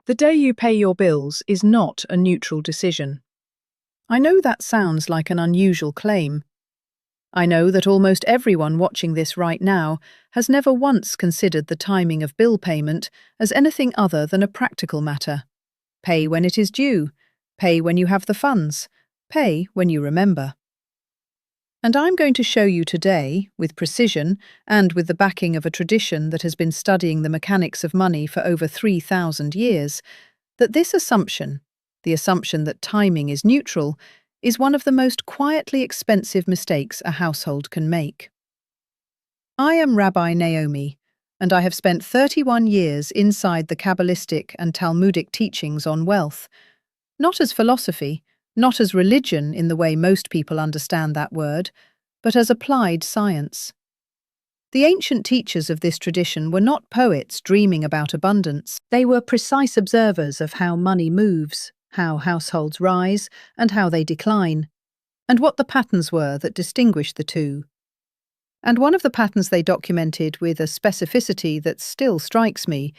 The day you pay your bills is not a neutral decision. I know that sounds like an unusual claim. I know that almost everyone watching this right now has never once considered the timing of bill payment as anything other than a practical matter. Pay when it is due. Pay when you have the funds. Pay when you remember. And I'm going to show you today, with precision and with the backing of a tradition that has been studying the mechanics of money for over 3,000 years, that this assumption, the assumption that timing is neutral, is one of the most quietly expensive mistakes a household can make. I am Rabbi Naomi, and I have spent 31 years inside the Kabbalistic and Talmudic teachings on wealth, not as philosophy, not as religion in the way most people understand that word, but as applied science. The ancient teachers of this tradition were not poets dreaming about abundance. They were precise observers of how money moves, how households rise, and how they decline, and what the patterns were that distinguish the two. And one of the patterns they documented with a specificity that still strikes me,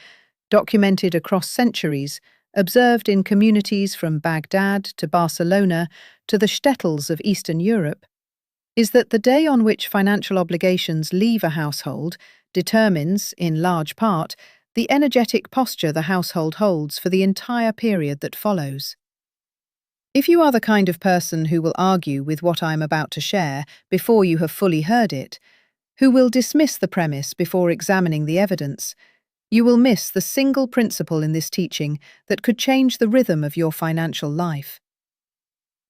documented across centuries, observed in communities from Baghdad to Barcelona to the shtetls of Eastern Europe, is that the day on which financial obligations leave a household determines, in large part, the energetic posture the household holds for the entire period that follows. If you are the kind of person who will argue with what I am about to share before you have fully heard it, who will dismiss the premise before examining the evidence, you will miss the single principle in this teaching that could change the rhythm of your financial life.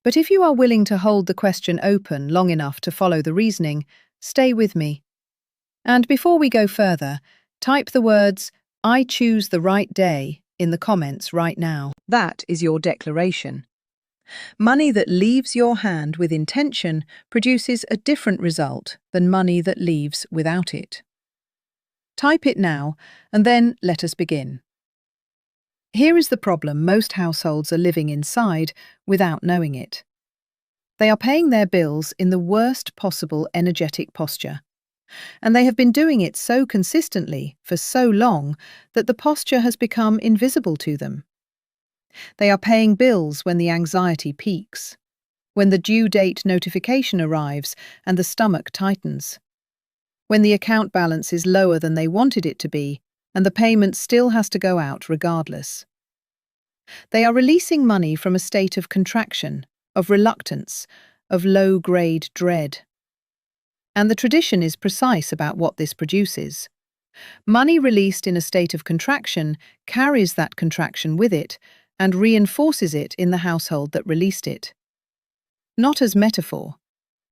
But if you are willing to hold the question open long enough to follow the reasoning, stay with me. And before we go further, type the words, "I choose the right day," in the comments right now. That is your declaration. Money that leaves your hand with intention produces a different result than money that leaves without it. Type it now, and then let us begin. Here is the problem most households are living inside without knowing it. They are paying their bills in the worst possible energetic posture, and they have been doing it so consistently for so long that the posture has become invisible to them. They are paying bills when the anxiety peaks, when the due date notification arrives and the stomach tightens, when the account balance is lower than they wanted it to be, and the payment still has to go out regardless. They are releasing money from a state of contraction, of reluctance, of low-grade dread. And the tradition is precise about what this produces. Money released in a state of contraction carries that contraction with it and reinforces it in the household that released it. Not as metaphor,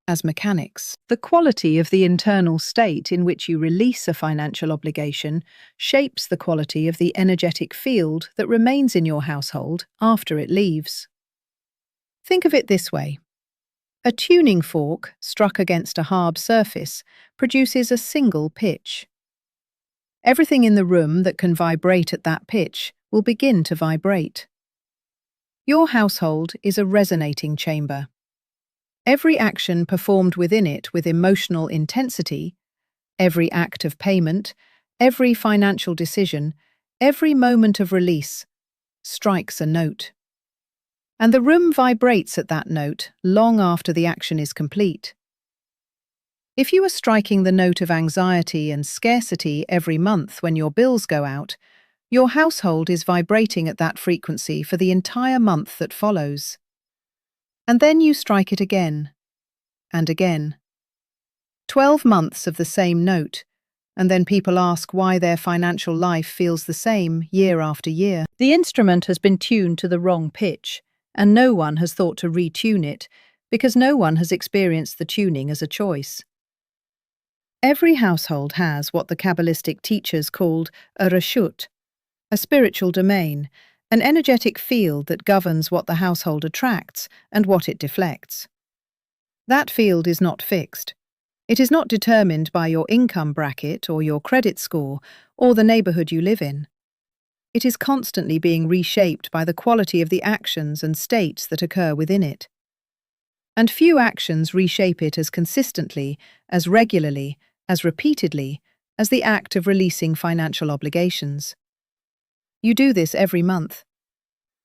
as mechanics. The quality of the internal state in which you release a financial obligation shapes the quality of the energetic field that remains in your household after it leaves. Think of it this way. A tuning fork struck against a hard surface produces a single pitch. Everything in the room that can vibrate at that pitch will begin to vibrate. Your household is a resonating chamber. Every action performed within it with emotional intensity, every act of payment, every financial decision, every moment of release, strikes a note. And the room vibrates at that note long after the action is complete. If you are striking the note of anxiety and scarcity every month when your bills go out, your household is vibrating at that frequency for the entire month that follows. And then you strike it again, and again. 12 months of the same note, and then people ask why their financial life feels the same year after year. The instrument has been tuned to the wrong pitch, and no one has thought to retune it, because no one has experienced the tuning as a choice. Every household has what the Kabbalistic teachers called a reshut, a spiritual domain, an energetic field that governs what the household attracts and what it deflects. That field is not fixed. It is not determined by your income bracket or your credit score or the neighborhood you live in. It is constantly being reshaped by the quality of the actions and states that occur within it. And few actions reshape it as consistently, as regularly, as repeatedly, as the act of releasing financial obligations. You do this every month.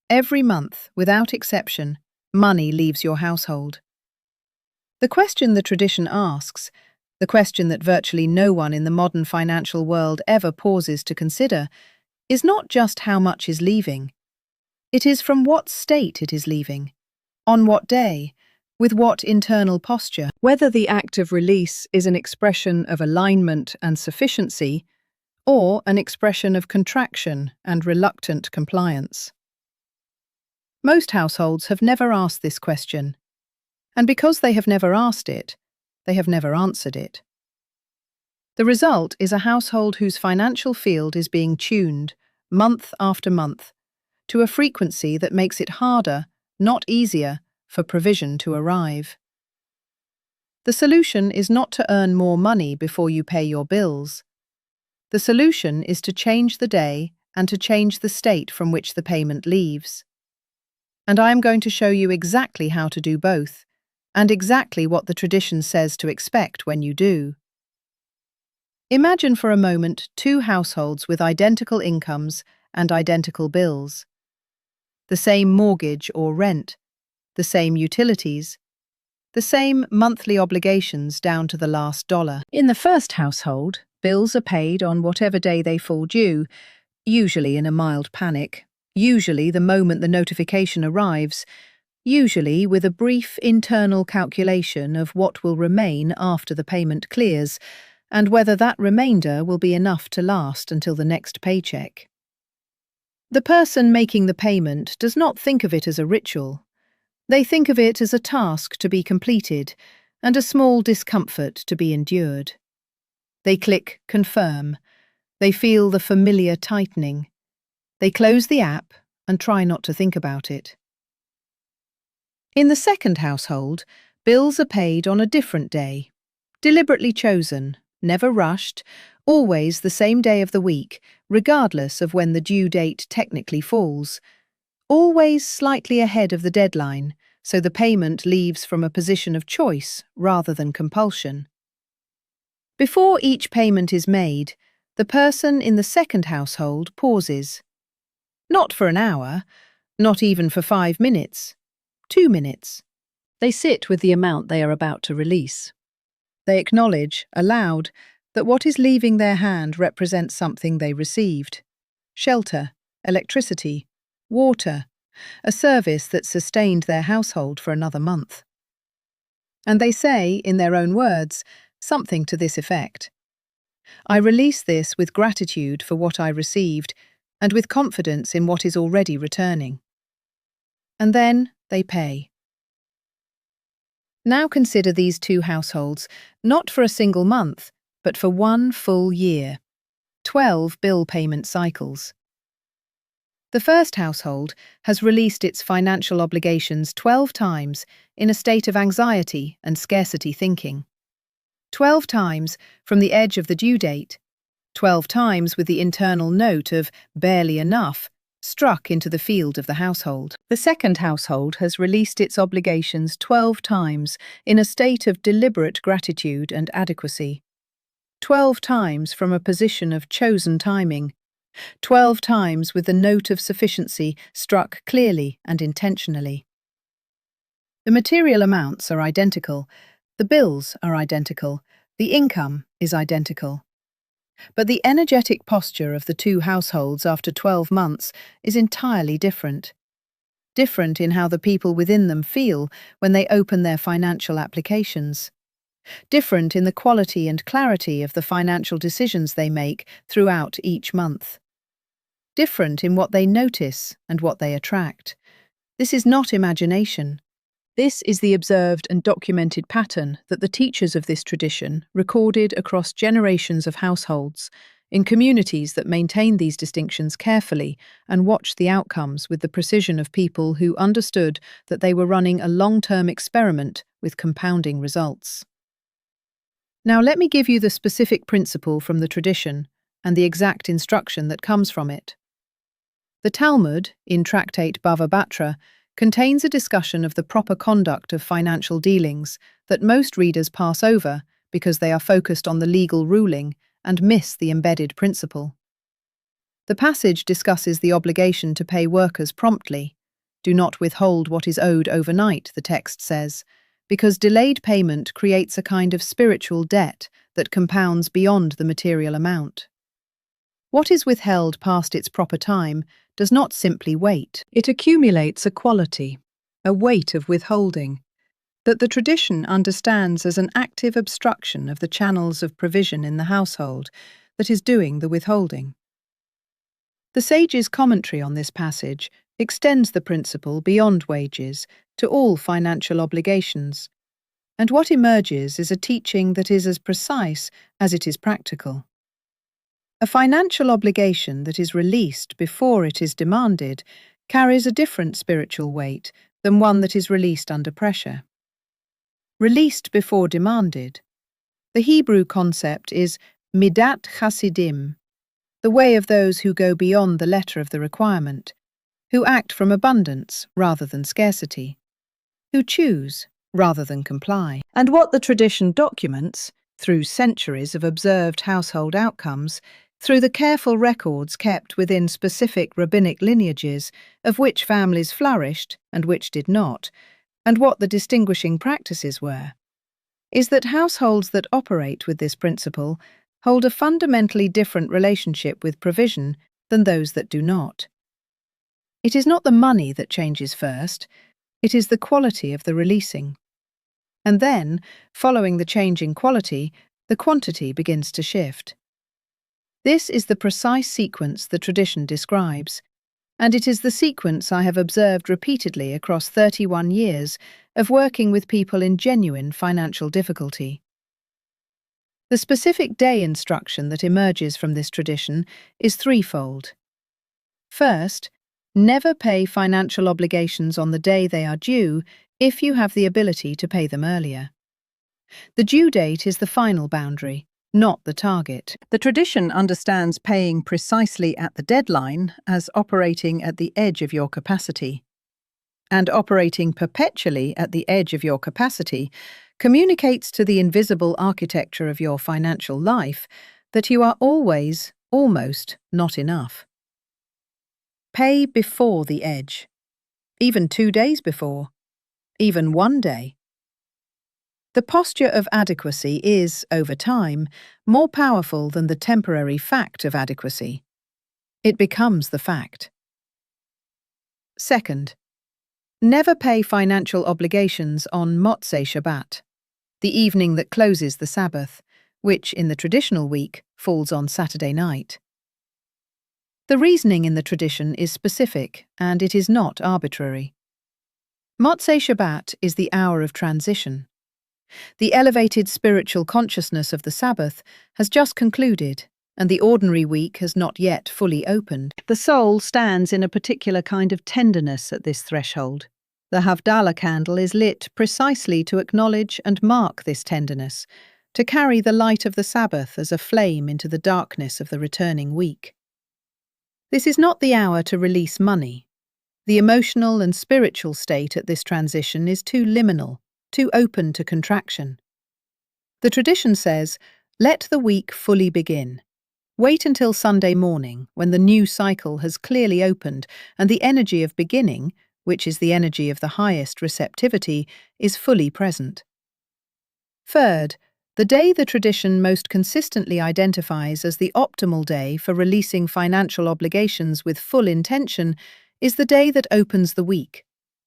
Every month, without exception, money leaves your household. The question the tradition asks, the question that virtually no one in the modern financial world ever pauses to consider, is not just how much is leaving. It is from what state it is leaving, on what day, with what internal posture. Whether the act of release is an expression of alignment and sufficiency, or an expression of contraction and reluctant compliance. Most households have never asked this question, and because they have never asked it, they have never answered it. The result is a household whose financial field is being tuned, month after month, to a frequency that makes it harder, not easier, for provision to arrive. The solution is not to earn more money before you pay your bills. The solution is to change the day and to change the state from which the payment leaves. And I am going to show you exactly how to do both, and exactly what the tradition says to expect when you do. Imagine for a moment two households with identical incomes and identical bills. The same mortgage or rent, the same utilities, the same monthly obligations down to the last dollar. In the first household, bills are paid on whatever day they fall due, usually in a mild panic, usually the moment the notification arrives, usually with a brief internal calculation of what will remain after the payment clears, and whether that remainder will be enough to last until the next paycheck. The person making the payment does not think of it as a ritual. They think of it as a task to be completed and a small discomfort to be endured. They click confirm. They feel the familiar tightening. They close the app and try not to think about it. In the second household, bills are paid on a different day, deliberately chosen, never rushed, always the same day of the week, regardless of when the due date technically falls, always slightly ahead of the deadline, so the payment leaves from a position of choice rather than compulsion. Before each payment is made, the person in the second household pauses. Not for an hour, not even for 5 minutes, 2 minutes. They sit with the amount they are about to release. They acknowledge, aloud, that what is leaving their hand represents something they received: shelter, electricity, water, a service that sustained their household for another month. And they say, in their own words, something to this effect: I release this with gratitude for what I received and with confidence in what is already returning. And then they pay. Now consider these two households, not for a single month, but for one full year. 12 bill payment cycles. The first household has released its financial obligations 12 times in a state of anxiety and scarcity thinking. 12 times from the edge of the due date. 12 times with the internal note of barely enough struck into the field of the household. The second household has released its obligations 12 times in a state of deliberate gratitude and adequacy. 12 times from a position of chosen timing. 12 times with the note of sufficiency struck clearly and intentionally. The material amounts are identical, the bills are identical, the income is identical. But the energetic posture of the two households after 12 months is entirely different. Different in how the people within them feel when they open their financial applications. Different in the quality and clarity of the financial decisions they make throughout each month. Different in what they notice and what they attract. This is not imagination. This is the observed and documented pattern that the teachers of this tradition recorded across generations of households, in communities that maintained these distinctions carefully and watched the outcomes with the precision of people who understood that they were running a long-term experiment with compounding results. Now let me give you the specific principle from the tradition and the exact instruction that comes from it. The Talmud, in Tractate Bava Batra, contains a discussion of the proper conduct of financial dealings that most readers pass over because they are focused on the legal ruling and miss the embedded principle. The passage discusses the obligation to pay workers promptly. Do not withhold what is owed overnight, the text says, because delayed payment creates a kind of spiritual debt that compounds beyond the material amount. What is withheld past its proper time does not simply wait. It accumulates a quality, a weight of withholding, that the tradition understands as an active obstruction of the channels of provision in the household that is doing the withholding. The sage's commentary on this passage extends the principle beyond wages to all financial obligations, and what emerges is a teaching that is as precise as it is practical. A financial obligation that is released before it is demanded carries a different spiritual weight than one that is released under pressure. Released before demanded. The Hebrew concept is midat chasidim, the way of those who go beyond the letter of the requirement, who act from abundance rather than scarcity, who choose rather than comply. And what the tradition documents, through centuries of observed household outcomes, through the careful records kept within specific rabbinic lineages of which families flourished and which did not, and what the distinguishing practices were, is that households that operate with this principle hold a fundamentally different relationship with provision than those that do not. It is not the money that changes first, it is the quality of the releasing. And then, following the change in quality, the quantity begins to shift. This is the precise sequence the tradition describes, and it is the sequence I have observed repeatedly across 31 years of working with people in genuine financial difficulty. The specific day instruction that emerges from this tradition is threefold. First, never pay financial obligations on the day they are due if you have the ability to pay them earlier. The due date is the final boundary, not the target. The tradition understands paying precisely at the deadline as operating at the edge of your capacity. And operating perpetually at the edge of your capacity communicates to the invisible architecture of your financial life that you are always, almost, not enough. Pay before the edge, even 2 days before, even 1 day. The posture of adequacy is, over time, more powerful than the temporary fact of adequacy. It becomes the fact. Second, never pay financial obligations on Motzei Shabbat, the evening that closes the Sabbath, which in the traditional week falls on Saturday night. The reasoning in the tradition is specific and it is not arbitrary. Motzei Shabbat is the hour of transition. The elevated spiritual consciousness of the Sabbath has just concluded, and the ordinary week has not yet fully opened. The soul stands in a particular kind of tenderness at this threshold. The Havdalah candle is lit precisely to acknowledge and mark this tenderness, to carry the light of the Sabbath as a flame into the darkness of the returning week. This is not the hour to release money. The emotional and spiritual state at this transition is too liminal, too open to contraction. The tradition says, let the week fully begin. Wait until Sunday morning, when the new cycle has clearly opened and the energy of beginning, which is the energy of the highest receptivity, is fully present. Third, the day the tradition most consistently identifies as the optimal day for releasing financial obligations with full intention is the day that opens the week,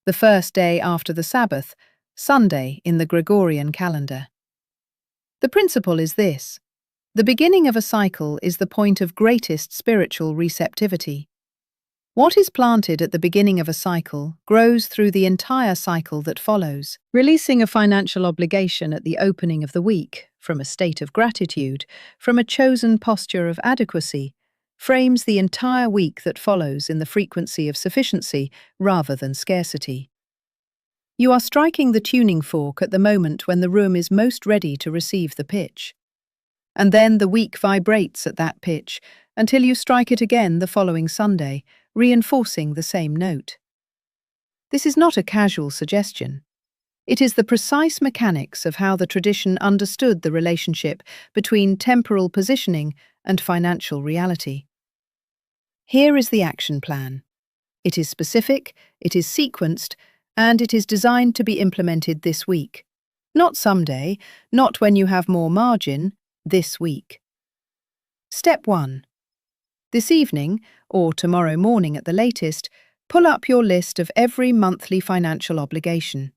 the first day after the Sabbath, Sunday in the Gregorian calendar. The principle is this: the beginning of a cycle is the point of greatest spiritual receptivity. What is planted at the beginning of a cycle grows through the entire cycle that follows. Releasing a financial obligation at the opening of the week, from a state of gratitude, from a chosen posture of adequacy, frames the entire week that follows in the frequency of sufficiency rather than scarcity. You are striking the tuning fork at the moment when the room is most ready to receive the pitch. And then the week vibrates at that pitch until you strike it again the following Sunday, reinforcing the same note. This is not a casual suggestion. It is the precise mechanics of how the tradition understood the relationship between temporal positioning and financial reality. Here is the action plan. It is specific, it is sequenced, and it is designed to be implemented this week. Not someday, not when you have more margin, this week. Step 1. This evening, or tomorrow morning at the latest, pull up your list of every monthly financial obligation.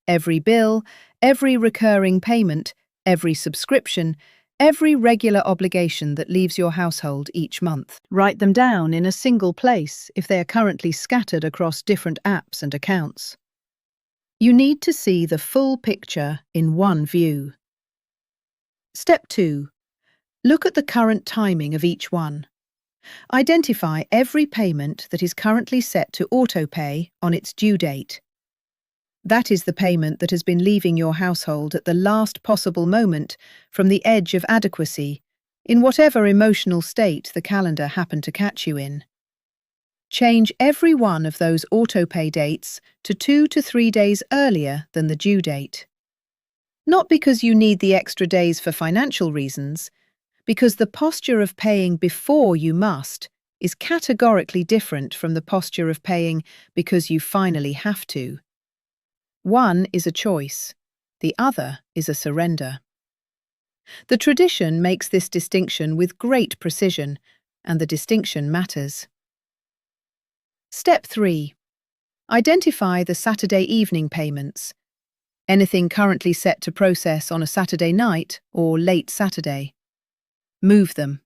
Every bill, every recurring payment, every subscription, every regular obligation that leaves your household each month. Write them down in a single place if they are currently scattered across different apps and accounts. You need to see the full picture in one view. Step 2. Look at the current timing of each one. Identify every payment that is currently set to autopay on its due date. That is the payment that has been leaving your household at the last possible moment from the edge of adequacy, in whatever emotional state the calendar happened to catch you in. Change every one of those autopay dates to 2 to 3 days earlier than the due date. Not because you need the extra days for financial reasons, because the posture of paying before you must is categorically different from the posture of paying because you finally have to. One is a choice, the other is a surrender. The tradition makes this distinction with great precision, and the distinction matters. Step 3. Identify the Saturday evening payments. Anything currently set to process on a Saturday night or late Saturday. Move them.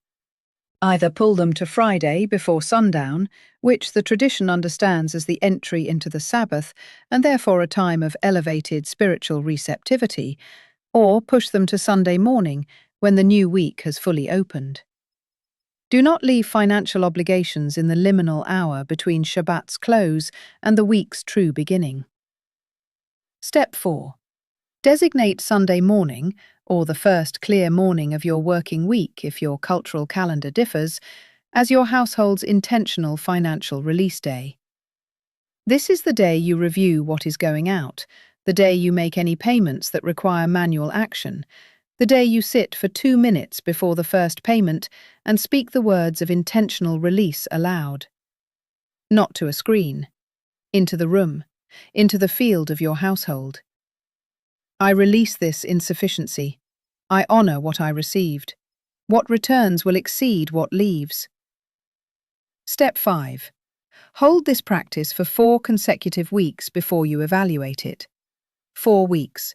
Either pull them to Friday before sundown, which the tradition understands as the entry into the Sabbath and therefore a time of elevated spiritual receptivity, or push them to Sunday morning when the new week has fully opened. Do not leave financial obligations in the liminal hour between Shabbat's close and the week's true beginning. Step 4. Designate Sunday morning, or the first clear morning of your working week if your cultural calendar differs, as your household's intentional financial release day. This is the day you review what is going out, the day you make any payments that require manual action, the day you sit for 2 minutes before the first payment and speak the words of intentional release aloud. Not to a screen. Into the room. Into the field of your household. I release this insufficiency. I honor what I received. What returns will exceed what leaves. Step 5. Hold this practice for 4 consecutive weeks before you evaluate it. 4 weeks.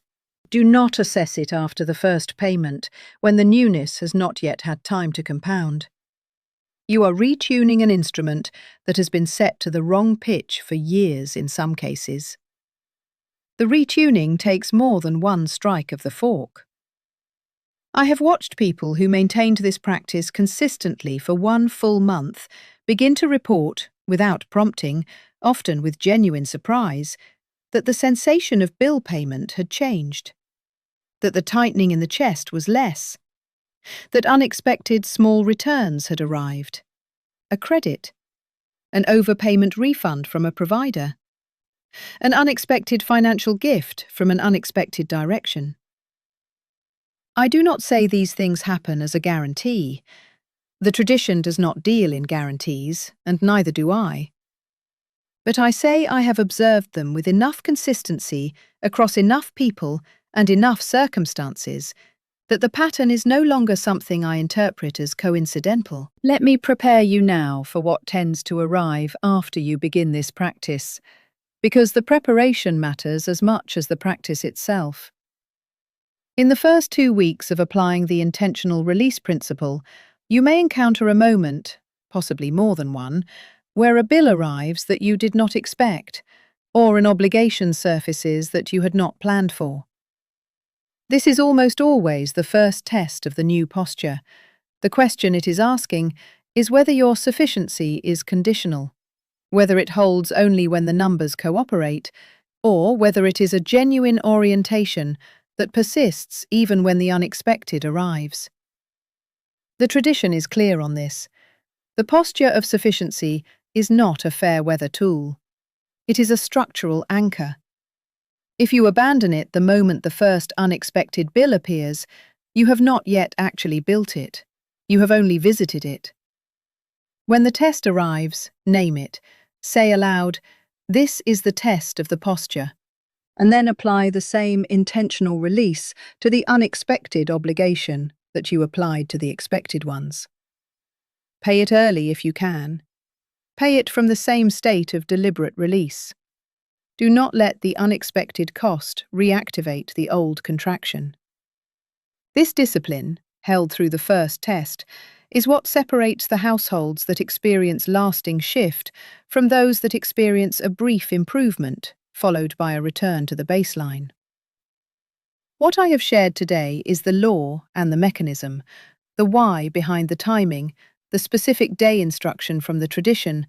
Do not assess it after the first payment, when the newness has not yet had time to compound. You are retuning an instrument that has been set to the wrong pitch for years in some cases. The retuning takes more than one strike of the fork. I have watched people who maintained this practice consistently for 1 full month begin to report, without prompting, often with genuine surprise, that the sensation of bill payment had changed, that the tightening in the chest was less, that unexpected small returns had arrived, a credit, an overpayment refund from a provider, an unexpected financial gift from an unexpected direction. I do not say these things happen as a guarantee. The tradition does not deal in guarantees, and neither do I. But I say I have observed them with enough consistency across enough people and enough circumstances that the pattern is no longer something I interpret as coincidental. Let me prepare you now for what tends to arrive after you begin this practice, because the preparation matters as much as the practice itself. In the first 2 weeks of applying the intentional release principle, you may encounter a moment, possibly more than one, where a bill arrives that you did not expect, or an obligation surfaces that you had not planned for. This is almost always the first test of the new posture. The question it is asking is whether your sufficiency is conditional, whether it holds only when the numbers cooperate, or whether it is a genuine orientation that persists even when the unexpected arrives. The tradition is clear on this. The posture of sufficiency is not a fair-weather tool. It is a structural anchor. If you abandon it the moment the first unexpected bill appears, you have not yet actually built it. You have only visited it. When the test arrives, name it. Say aloud, "This is the test of the posture." And then apply the same intentional release to the unexpected obligation that you applied to the expected ones. Pay it early if you can. Pay it from the same state of deliberate release. Do not let the unexpected cost reactivate the old contraction. This discipline, held through the first test, is what separates the households that experience lasting shift from those that experience a brief improvement, followed by a return to the baseline. What I have shared today is the law and the mechanism, the why behind the timing, the specific day instruction from the tradition,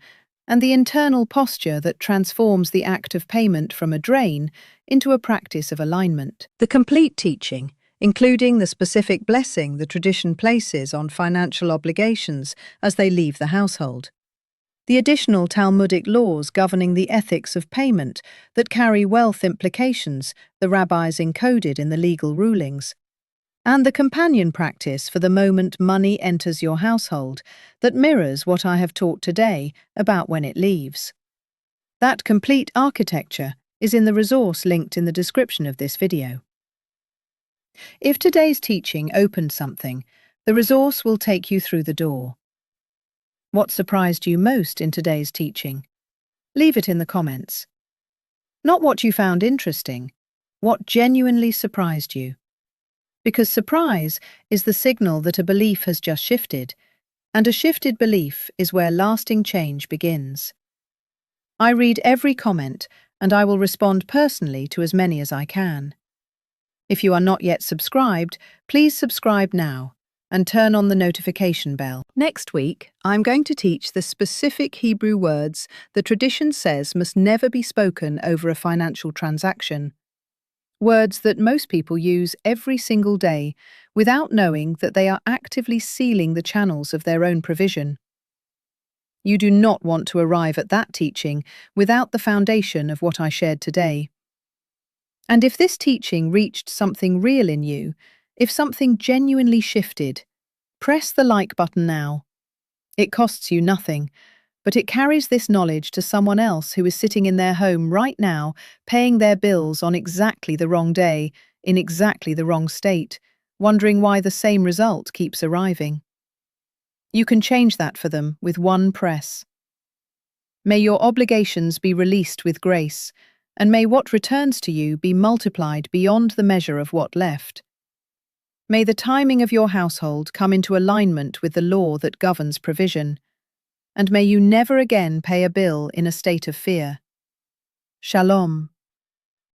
and the internal posture that transforms the act of payment from a drain into a practice of alignment. The complete teaching, including the specific blessing the tradition places on financial obligations as they leave the household. The additional Talmudic laws governing the ethics of payment that carry wealth implications the rabbis encoded in the legal rulings, and the companion practice for the moment money enters your household that mirrors what I have taught today about when it leaves. That complete architecture is in the resource linked in the description of this video. If today's teaching opened something, the resource will take you through the door. What surprised you most in today's teaching? Leave it in the comments. Not what you found interesting, what genuinely surprised you. Because surprise is the signal that a belief has just shifted, and a shifted belief is where lasting change begins. I read every comment, and I will respond personally to as many as I can. If you are not yet subscribed, please subscribe now and turn on the notification bell. Next week, I'm going to teach the specific Hebrew words the tradition says must never be spoken over a financial transaction. Words that most people use every single day without knowing that they are actively sealing the channels of their own provision. You do not want to arrive at that teaching without the foundation of what I shared today. And if this teaching reached something real in you, if something genuinely shifted, press the like button now. It costs you nothing, but it carries this knowledge to someone else who is sitting in their home right now, paying their bills on exactly the wrong day, in exactly the wrong state, wondering why the same result keeps arriving. You can change that for them with one press. May your obligations be released with grace, and may what returns to you be multiplied beyond the measure of what left. May the timing of your household come into alignment with the law that governs provision, and may you never again pay a bill in a state of fear. Shalom.